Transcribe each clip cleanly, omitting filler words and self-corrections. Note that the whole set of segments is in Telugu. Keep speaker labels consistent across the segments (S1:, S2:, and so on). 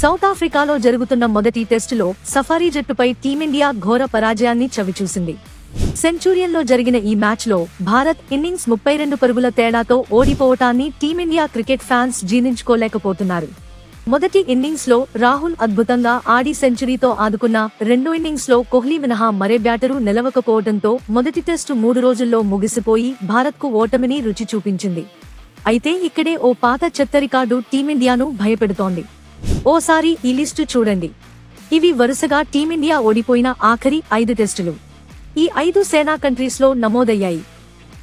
S1: సౌత్ ఆఫ్రికాలో జరుగుతున్న మొదటి టెస్టులో సఫారీ జట్టుపై టీమిండియా ఘోర పరాజయాన్ని చవిచూసింది. సెంచూరియన్లో జరిగిన ఈ మ్యాచ్లో భారత్ ఇన్నింగ్స్ 32 పరుగుల తేడాతో ఓడిపోవటాన్ని టీమిండియా క్రికెట్ ఫ్యాన్స్ జీర్ణించుకోలేకపోతున్నారు. మొదటి ఇన్నింగ్స్లో రాహుల్ అద్భుతంగా ఆడి సెంచరీతో ఆదుకున్న రెండో ఇన్నింగ్స్లో కోహ్లీ మినహా మరే బ్యాటరు నిలవకపోవడంతో మొదటి టెస్టు 3 రోజుల్లో ముగిసిపోయి భారత్కు ఓటమిని రుచి చూపించింది. అయితే ఇక్కడే ఓ పాత చెత్త రికార్డు టీమిండియాను భయపెడుతోంది. ఓసారి ఈ లిస్టు చూడండి. ఇవి వరుసగా టీమిండియా ఓడిపోయిన ఆఖరి 5 టెస్టులు. ఈ 5 సేనా కంట్రీస్లో నమోదయ్యాయి.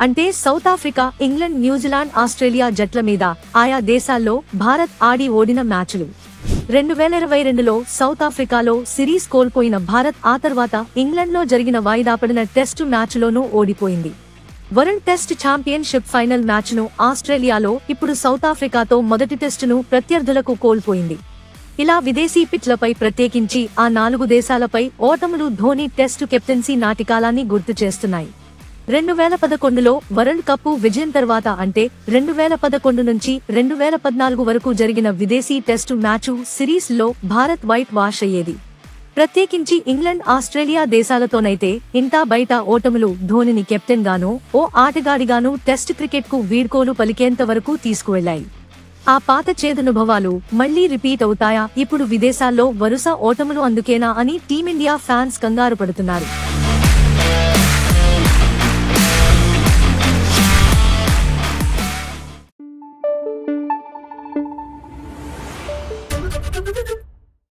S1: అంటే south Africa, England, New Zealand, Australia జట్ల మీద ఆయా దేశాల్లో భారత్ ఆడి ఓడిన మ్యాచ్లు. 2022లో సౌత్ ఆఫ్రికాలో సిరీస్ కోల్పోయిన భారత్ ఆ తర్వాత ఇంగ్లండ్లో జరిగిన వాయిదాపడిన టెస్టు మ్యాచ్లోనూ ఓడిపోయింది. వరల్డ్ టెస్ట్ ఛాంపియన్షిప్ ఫైనల్ మ్యాచ్ను ఆస్ట్రేలియాలో, ఇప్పుడు సౌత్ ఆఫ్రికాతో మొదటి టెస్టును ప్రత్యర్థులకు కోల్పోయింది. ఇలా విదేశీ పిచ్లపై ప్రత్యేకించి ఆ 4 దేశాలపై ఓటములు ధోనీ టెస్టు కెప్టెన్సీ నాటికాలాన్ని గుర్తు చేస్తున్నాయి. 2011లో వరల్డ్ కప్ విజయం తర్వాత, అంటే 2011 నుంచి 2014 వరకు జరిగిన విదేశీ టెస్టు మ్యాచు సిరీస్లో భారత్ వైట్ వాష్ అయ్యేది. ప్రత్యేకించి ఇంగ్లండ్, ఆస్ట్రేలియా దేశాలతోనైతే ఇంటా బయట ఓటములు ధోనీని కెప్టెన్ గానూ, ఓ ఆటగాడిగానూ టెస్ట్ క్రికెట్కు వీడ్కోలు పలికేంత వరకు తీసుకువెళ్లాయి. ఆ పాత చేదనుభవాలు మళ్లీ రిపీట్ అవుతాయా ఇప్పుడు విదేశాల్లో వరుస ఓటములు అందుకేనా అని టీమిండియా ఫ్యాన్స్ కంగారు పడుతున్నారు.